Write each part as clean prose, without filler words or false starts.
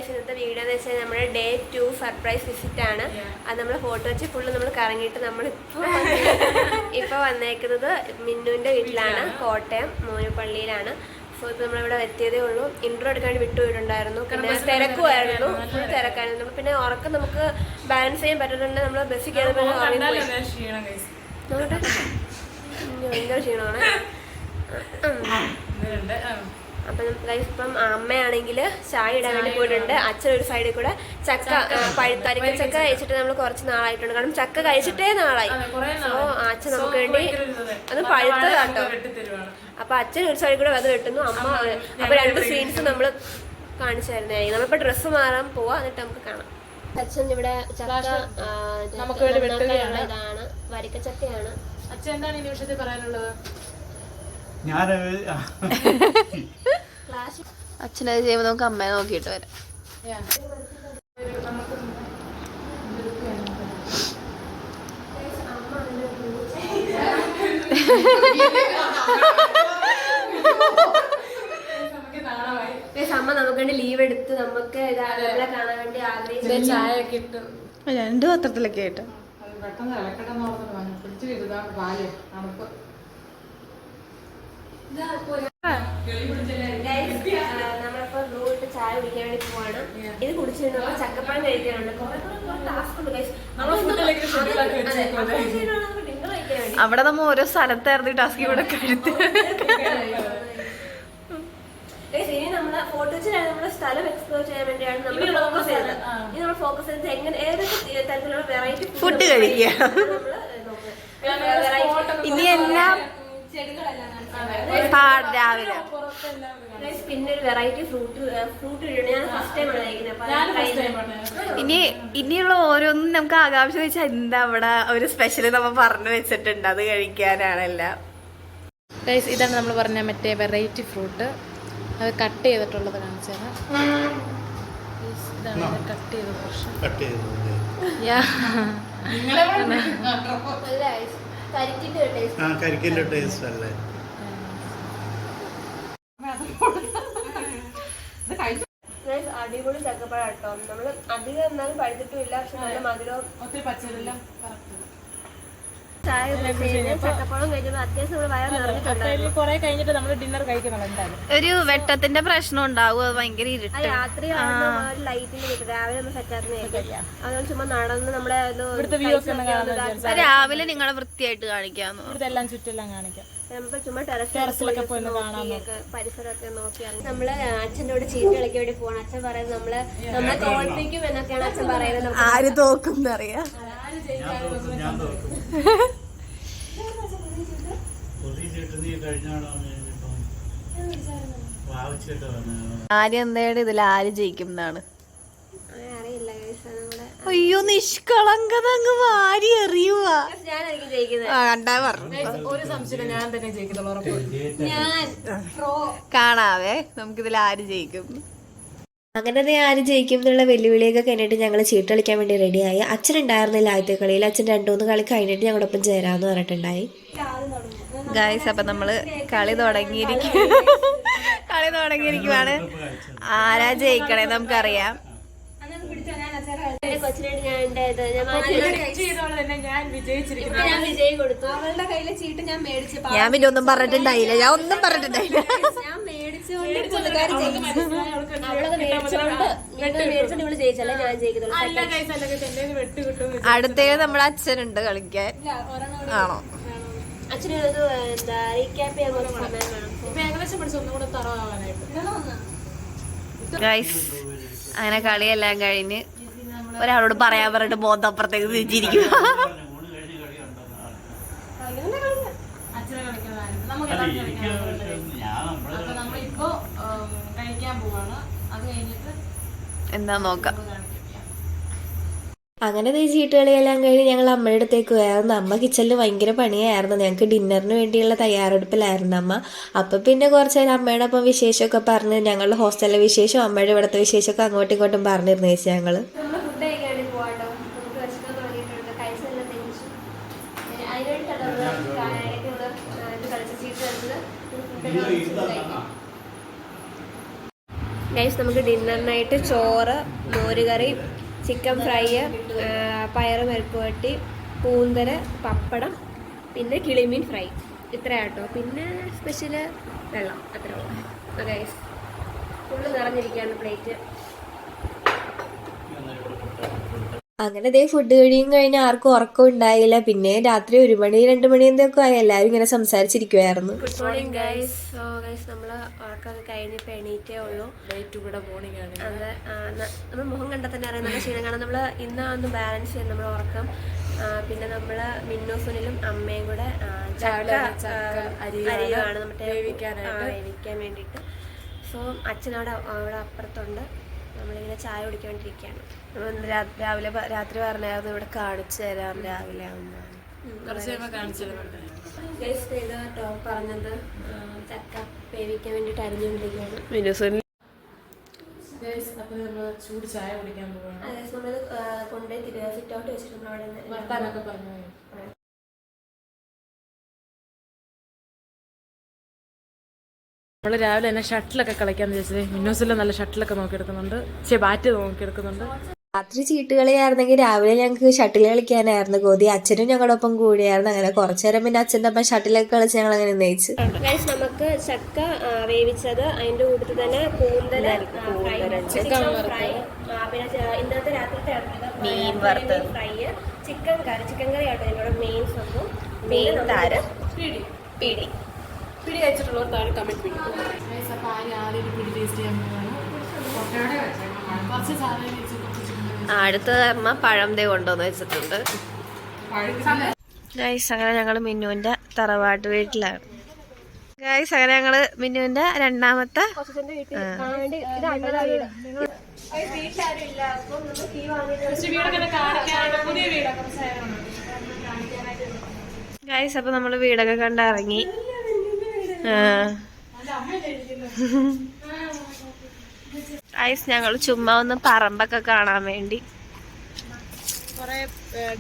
ഇന്നത്തെ വീഡിയോ എന്ന് വെച്ചാൽ നമ്മുടെ Day 2 സർപ്രൈസ് വിസിറ്റ് ആണ്. അത് നമ്മൾ ഫോട്ടോ വെച്ച് ഫുള്ള് നമ്മൾ കറങ്ങിയിട്ട് ഇപ്പോൾ വന്നേക്കുന്നത് മിന്നുവിൻ്റെ വീട്ടിലാണ്, കോട്ടയം മോനുപള്ളിയിലാണ്. സോ ഇപ്പോൾ നമ്മളിവിടെ എത്തിയതേ ഉള്ളൂ. ഇൻട്രോ എടുക്കാൻ വിട്ടുപോയിട്ടുണ്ടായിരുന്നു. പിന്നെ തിരക്കുമായിരുന്നു, ഫുൾ തിരക്കായിരുന്നു. പിന്നെ ഉറക്കം നമുക്ക് ബാലൻസ് ചെയ്യാൻ പറ്റുന്നുണ്ട്. നമ്മൾ ബസ്സിൽ കയറുമ്പോൾ ഭയങ്കര ക്ഷീണമാണ്. അപ്പം ഇപ്പം അമ്മയാണെങ്കിൽ ചായ ഇടാൻ വേണ്ടി പോയിട്ടുണ്ട്. അച്ഛൻ ഒരു സൈഡിൽ കൂടെ ചക്ക പഴുത്തരിക്ക ചക്ക കഴിച്ചിട്ട് നമ്മൾ കുറച്ച് നാളായിട്ടുണ്ട്. കാരണം ചക്ക കഴിച്ചിട്ടേ നാളായി. സോ അച്ഛൻ നമുക്ക് വേണ്ടി അത് പഴുത്തതാട്ടോ. അപ്പൊ അച്ഛൻ ഒരു സൈഡിൽ കൂടെ അത് വെട്ടുന്നു, അമ്മ. അപ്പൊ രണ്ട് സീൻസ് നമ്മൾ കാണിച്ചായിരുന്നായി. നമ്മളിപ്പോ ഡ്രസ്സ് മാറാൻ പോവാ, എന്നിട്ട് നമുക്ക് കാണാം. അച്ഛൻ ഇവിടെ ചക്ക ഇതാണ്, വരിക്കച്ചക്കയാണ്. അച്ഛൻ എന്താണ് ഈ നിമിഷത്തിൽ പറയാനുള്ളത്? അച്ഛനത് ചെയ്യുമ്പോൾ നമുക്ക് അമ്മയെ നോക്കിയിട്ട് വരാം. അമ്മ നമുക്ക് വേണ്ടി ലീവ് എടുത്ത് നമുക്ക് നമ്മളെ കാണാൻ വേണ്ടി ആഗ്രഹിച്ചു. ചായ ഒക്കെ ഇട്ട് 2 പത്രത്തിലൊക്കെ ആയിട്ട് പെട്ടെന്ന് ഇളക്കട്ടെന്ന് ഓർത്തിട്ട് പിടിച്ചു ചെയ്തതാണ് പാല് നമുക്ക്. നമ്മളിപ്പോ ബ്ലൂട്ട് ചായ കുടിക്കാൻ വേണ്ടി പോവാണ്. ഇത് കുടിച്ചിട്ട് ചക്കപ്പഴം കഴിക്കാനുണ്ട്. അവിടെ നമ്മ ഓരോ സ്ഥലത്തായിരുന്നു ടാസ്ക് ഇവിടെ കഴുത്ത്. ഇനി നമ്മള് ഫോട്ടോ വെച്ചിട്ടാണ് നമ്മള് സ്ഥലം എക്സ്പ്ലോർ ചെയ്യാൻ വേണ്ടിയാണ് നമ്മൾ ഫോക്കസ് ചെയ്തത്. ഇനി നമ്മൾ ഫോക്കസ് ചെയ്തത് എങ്ങനെ ഏതൊക്കെ തരത്തിലുള്ള വെറൈറ്റി ഫുഡ് കഴിക്കുക. ഇനി എല്ലാം രാവിലെ പിന്നെ ഒരു വെറൈറ്റി ഫ്രൂട്ട് ഇടണം. ഞാൻ ഫസ്റ്റ് ടൈം ആണ് കഴിക്കുന്നത്. ഇനിയുള്ള ഓരോന്നും നമുക്ക് ആകാംക്ഷ വെച്ചാൽ എന്താ അവിടെ ഒരു സ്പെഷ്യൽ നമ്മൾ പറഞ്ഞു വെച്ചിട്ടുണ്ട്, അത് കഴിക്കാനാണെല്ലാം. ഇതാണ് നമ്മൾ പറഞ്ഞ മറ്റേ വെറൈറ്റി ഫ്രൂട്ട്. അത് കട്ട് ചെയ്തിട്ടുള്ളത് കാണിച്ചു തരാം. ഇതാണ് കട്ട് ചെയ്ത പോർഷൻ. കരിക്കിന്റെ ടേസ്റ്റ് അല്ലേ? അടിപൊളി ചക്കപ്പഴം കേട്ടോ. നമ്മള് അധികം എന്നാലും പഴുത്തിട്ടുമില്ല, പക്ഷെ നല്ല മധുരവും ഒത്തിരി പച്ചതെല്ലാം ചായ ചക്കപ്പഴം കഴിച്ചപ്പോ അത്യാവശ്യം നമ്മൾ വയറ് നിറഞ്ഞിട്ടുണ്ട്. കുറെ കഴിഞ്ഞിട്ട് നമ്മൾ ഡിന്നർ കഴിക്കണം എന്തായാലും. ഒരു വെട്ടത്തിന്റെ പ്രശ്നം ഉണ്ടാവും, അത് ഭയങ്കര ഇരുട്ട്. രാത്രി ലൈറ്റിന് കിട്ടും. രാവിലെ നമ്മൾ സെറ്റാക്കുന്ന അതുകൊണ്ട് ചുമ്മാ നടന്ന് നമ്മളെ രാവിലെ നിങ്ങളെ വൃത്തിയായിട്ട് കാണിക്കാന്ന്. ഇതെല്ലാം ചുറ്റെല്ലാം കാണിക്കാം. നമുക്ക് ചുമ്മാ ടെറസിലൊക്കെ പോയി പരിസരമൊക്കെ നോക്കിയാണ്. നമ്മള് അച്ഛൻ്റെ കൂടെ ചീട്ട് കളിക്കാൻ വേണ്ടി പോകണം. അച്ഛൻ പറയുന്നത് നമ്മളെ തോൽപ്പിക്കും എന്നൊക്കെയാണ് അച്ഛൻ പറയുന്നത്. ആര് തോക്കും എന്നറിയാം. ആര് എന്തായാലും ഇതിൽ ആര് ജയിക്കും എന്നാണ്. അയ്യോ നിഷ്കളങ്കത അങ്ങ് വാരി എറിയുവാ. കണ്ടാ പറഞ്ഞു. ഒരു സംശയം ഞാൻ തന്നെ ജയിക്കുന്നുള്ളൂ. കാണാവേ നമുക്കിതിൽ ആര് ജയിക്കും. അങ്ങനെ ആര് ജയിക്കും എന്നുള്ള വെല്ലുവിളിയൊക്കെ കഴിഞ്ഞിട്ട് ഞങ്ങൾ ചീട്ട് കളിക്കാൻ വേണ്ടി റെഡിയായി. അച്ഛൻ ഉണ്ടായിരുന്നില്ല ആദ്യത്തെ കളിയിൽ. അച്ഛൻ 2-3 കളി കഴിഞ്ഞിട്ട് ഞങ്ങളൊപ്പം ചേരാമെന്ന് പറഞ്ഞിട്ടുണ്ടായി. ഗായ്സ് അപ്പം നമ്മള് കളി തുടങ്ങിയിരിക്കുവാണ്. ആരാ ജയിക്കണേ നമുക്കറിയാം. ഞാൻ പിന്നെ ഒന്നും പറഞ്ഞിട്ടുണ്ടായില്ല. ഞാൻ അടുത്തേക്ക് നമ്മുടെ അച്ഛനുണ്ട് കളിക്കാൻ. ആണോ? ഗൈസ് അങ്ങനെ കളിയെല്ലാം കഴിഞ്ഞ് ഒരാളോട് പറയാൻ പറഞ്ഞിട്ട് ബോധം അപ്പുറത്തേക്ക് തിരിച്ചിരിക്കും. എന്താ നോക്കാം. അങ്ങനെ ഈ ചീട്ടുകളിയെല്ലാം കഴിഞ്ഞ് ഞങ്ങൾ അമ്മയുടെ അടുത്തേക്ക് പോയായിരുന്നു. അമ്മ കിച്ചണിൽ ഭയങ്കര പണിയായിരുന്നു. ഞങ്ങൾക്ക് ഡിന്നറിന് വേണ്ടിയുള്ള തയ്യാറെടുപ്പിലായിരുന്നു അമ്മ. അപ്പം പിന്നെ കുറച്ച് നേരം അമ്മയുടെ ഒപ്പം വിശേഷമൊക്കെ പറഞ്ഞ് ഞങ്ങളുടെ ഹോസ്റ്റലിലെ വിശേഷം അമ്മയുടെ ഇവിടുത്തെ വിശേഷമൊക്കെ അങ്ങോട്ടും ഇങ്ങോട്ടും പറഞ്ഞിരുന്നു ചേച്ചി ഞങ്ങൾ. ഗൈസ് നമുക്ക് ഡിന്നറിനായിട്ട് ചോറ്, മോരുകറി, ചിക്കൻ ഫ്രൈ, പയറ് മെഴുക്കുവരട്ടി, കൂന്തൽ, പപ്പടം, പിന്നെ കിളിമീൻ ഫ്രൈ, ഇത്രയാട്ടോ. പിന്നെ സ്പെഷ്യല് വെള്ളം, അത്രേ ഉള്ളൂ ഗൈസ്. Full നിറഞ്ഞിരിക്കുകയാണ് plate. അങ്ങനെ ദേ ഫുഡ് കഴിയും കഴിഞ്ഞ് ആർക്കും ഉറക്കം ഉണ്ടായില്ല. പിന്നെ രാത്രി 1 മണി 2 മണി എന്തൊക്കെ ആയി എല്ലാവരും ഇങ്ങനെ സംസാരിച്ചിരിക്കുവായിരുന്നു. Good morning guys. So guys നമ്മള് ഉറക്കമൊക്കെ കഴിഞ്ഞിപ്പോൾ എണീറ്റേ ഉള്ളൂ. അതെ, നമ്മൾ മുഖം കണ്ടാൽ തന്നെ അറിയാം നല്ല ക്ഷീണം. കാരണം നമ്മൾ ഇന്ന് ബാലൻസ് ചെയ്ത് നമ്മൾ ഉറക്കം. പിന്നെ നമ്മൾ മിന്നൂസുനിലും അമ്മയും കൂടെ അരിയാണ് മറ്റേ വേവിക്കാൻ വേണ്ടിയിട്ട്. സോ അച്ഛനവിടെ അപ്പുറത്തുണ്ട്. നമ്മളിങ്ങനെ ചായ കുടിക്കാൻ വേണ്ടിയിരിക്കുകയാണ്. രാത്രി പറഞ്ഞായിരുന്നു ഇവിടെ കാണിച്ചു തരാം രാവിലെ പറഞ്ഞത് ചക്ക വേവിക്കാൻ വേണ്ടിയിട്ട് അരിഞ്ഞുകൊണ്ടിരിക്കുകയാണ്. ചൂട് ചായ കുടിക്കാൻ പോവാണ്. അതെ, നമ്മൾ കൊണ്ടുപോയി സിറ്റ് ഔട്ട് വെച്ചിട്ട് നമ്മളവിടെ പറഞ്ഞു. നമ്മൾ രാവിലെ തന്നെ ഷട്ടിലൊക്കെ കളിക്കാന്ന് ചോദിച്ചത്. മിന്നോസിലും നല്ല ഷട്ടിലൊക്കെ നോക്കിയെടുക്കുന്നുണ്ട്. ബാറ്റ് നോക്കിയെടുക്കുന്നുണ്ട്. രാത്രി ചീട്ടുകളിയായിരുന്നെങ്കിൽ രാവിലെ ഞങ്ങൾക്ക് ഷട്ടിൽ കളിക്കാനായിരുന്നു കൊതി. അച്ഛനും ഞങ്ങളോടൊപ്പം കൂടിയായിരുന്നു. അങ്ങനെ കുറച്ചു നേരം പിന്നെ അച്ഛൻ്റെ ഒപ്പം ഷട്ടിലൊക്കെ കളിച്ച് ഞങ്ങൾ അങ്ങനെ നയിച്ചു. നമുക്ക് ചക്ക വേവിച്ചത്, അതിന്റെ കൂട്ടത്തിൽ തന്നെ കൂന്തൽ ചിക്കൻ ഫ്രൈ, പിന്നെ ഇന്നത്തെ രാത്രിത്തെ മീൻ വറുത്തത്, ഫ്രൈ, ചിക്കൻ കറി ആട്ടോ ഞങ്ങളുടെ മെയിൻ സംഭവം. മെയിൻ താരം പിടി കഴിച്ചിട്ടുള്ളവർ താഴെ കമന്റ് ചെയ്യും. അടുത്തത് അമ്മ പഴം ദേ കൊണ്ടുവന്ന് വെച്ചിട്ടുണ്ട്. ഗൈസ് അങ്ങനെ ഞങ്ങൾ മിന്നുവിന്റെ തറവാട്ട് വീട്ടിലാണ്. ഗൈസ് അങ്ങനെ ഞങ്ങള് മിന്നുവിന്റെ രണ്ടാമത്തെ ഗൈസ്. അപ്പൊ നമ്മള് വീടൊക്കെ കണ്ടിറങ്ങി. ഗൈസ് ഞങ്ങൾ ചുമ്മാ ഒന്ന് പറമ്പൊക്കെ കാണാൻ വേണ്ടി.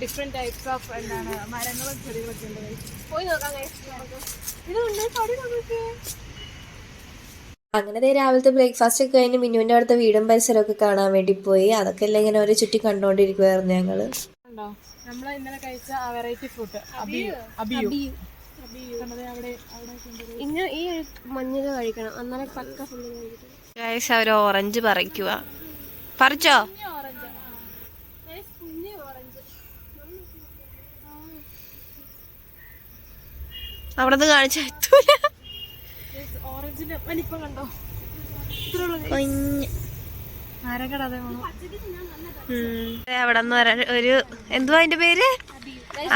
ഡിഫറെന്റ് ടൈപ്സ് ഓഫ് മരങ്ങളും ചെടികളൊക്കെ ഉണ്ട്. പോയി നോക്കാം. അങ്ങനെ രാവിലത്തെ ബ്രേക്ക്ഫാസ്റ്റ് ഒക്കെ കഴിഞ്ഞ് മിന്നുവിന്റെ അടുത്ത വീടും പരിസരമൊക്കെ കാണാൻ വേണ്ടി പോയി. അതൊക്കെ എല്ലാം ഇങ്ങനെ ഒരു ചുറ്റി കണ്ടോണ്ടിരിക്കുവായിരുന്നു ഞങ്ങള്. നമ്മൾ ഇന്നലെ കഴിച്ച ആ വെറൈറ്റി ഫ്രൂട്ട് ഇന്ന് ഈ മഞ്ഞൾ കഴിക്കണം, അന്നേരം പക്ക ഫുള്ള് കഴിക്കണം. ഗൈസ് അവര് ഓറഞ്ച് പറിക്കുക. പറിച്ചോ? അവിടെ നിന്ന് കാണിച്ച ഓറഞ്ചിന്റെ വലിപ്പം കണ്ടോ? അവിടെ നിന്ന് ഒരു എന്തുവാ അതിന്റെ പേര്,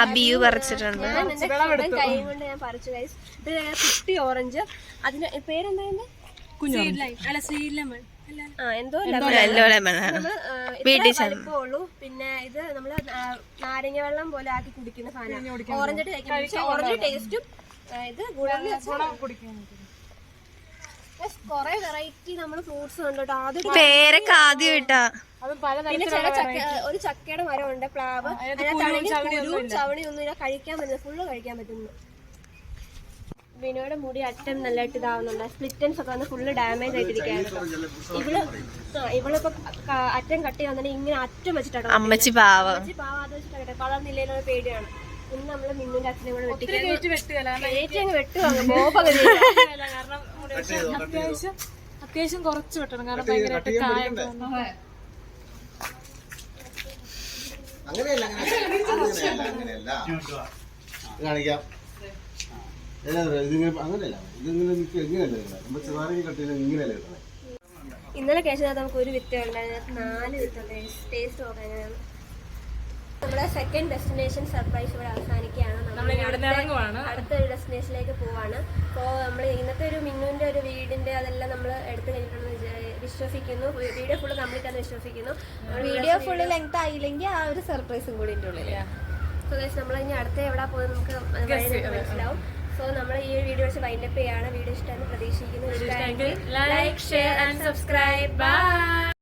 അബിയു പറിച്ചിട്ടുണ്ട്. കൈ കൊണ്ട് ഞാൻ പറിച്ചു ഗൈസ്. ഇത് കുട്ടി ഓറഞ്ച്, അതിന് പേരെന്താ? എന്തോ വലിപ്പമുള്ളൂ. പിന്നെ ഇത് നമ്മള് നാരങ്ങ വെള്ളം പോലെ ആക്കി കുടിക്കുന്ന സാധനം. ഓറഞ്ച് ഓറഞ്ച് ടേസ്റ്റും ഇത് കൊറേ വെറൈറ്റി നമ്മള് ഫ്രൂട്ട്സ് ഉണ്ട് കേട്ടോ. പേരൊക്കെ ആദ്യം ഇട്ടാ. പിന്നെ ചില ഒരു ചക്കയുടെ മരമുണ്ട്, പ്ലാവ്. ചവണി ഒന്നും കഴിക്കാൻ പറ്റുന്നത്, ഫുള്ള് കഴിക്കാൻ പറ്റുന്നു. വിനോയുടെ മുടി അറ്റം നല്ലതായിട്ട് ഇതാവുന്നുണ്ട്. സ്പ്ലിറ്റൻസ് ഒക്കെ വന്ന് ഫുള്ള് ഡാമേജ് ആയിട്ടിരിക്കുകയാണ്. ഇവളിപ്പോ അറ്റം കട്ടി വന്നിട്ട് ഇങ്ങനെ അറ്റം വെച്ചിട്ടാണ്. അമ്മച്ചി പാവ അത് വെച്ചിട്ടാണ് കളർന്നില്ലേന്നുള്ള പേടിയാണ്. ഇന്ന് നമ്മള് മിന്നുന്റെ അച്ഛനെ കൂടെ അത്യാവശ്യം കുറച്ച് വെട്ടണം. കാരണം ഭയങ്കരമായിട്ട് കായം കാണിക്കാം. അങ്ങനെയല്ല, ഇതിങ്ങനെ എങ്ങനെയല്ല നമ്മൾ ചെറുതായി കട്ടിയിൽ ഇങ്ങനെയല്ല കിട്ടണേ. ഇന്നലെ കഴിച്ചത് നമുക്ക് ഒരു വിത്ത് ഉണ്ടായിരുന്നു, 4 വിത്തുണ്ട്. ടേസ്റ്റ് നോക്കാൻ എങ്ങനെയാണ്. നമ്മുടെ സെക്കൻഡ് ഡെസ്റ്റിനേഷൻ സർപ്രൈസ് ഇവിടെ അവസാനിക്കുകയാണ്. അടുത്തൊരു ഡെസ്റ്റിനേഷനിലേക്ക് പോവാണ്. അപ്പോൾ നമ്മൾ ഇന്നത്തെ ഒരു മിന്നുവിന്റെ ഒരു വീടിന്റെ അതെല്ലാം നമ്മൾ എടുത്തു കഴിഞ്ഞിട്ടുണ്ടെന്ന് വിശ്വസിക്കുന്നു. വീഡിയോ ഫുള്ള് കംപ്ലീറ്റ് ആണെന്ന് വിശ്വസിക്കുന്നു. വീഡിയോ ഫുള്ള് ലെങ്ത് ആയില്ലെങ്കിൽ ആ ഒരു സർപ്രൈസും കൂടി ഉള്ളിൽ. സോ ഗൈസ് നമ്മൾ ഇനി അടുത്ത എവിടെ പോകുന്നത് നമുക്ക് മനസ്സിലാവും. സോ നമ്മൾ ഈ വീഡിയോ വെച്ച് വൈൻഡപ്പ് ചെയ്യാണ്. വീഡിയോ ഇഷ്ടമെന്ന് പ്രതീക്ഷിക്കുന്നു. Like, share and subscribe. By.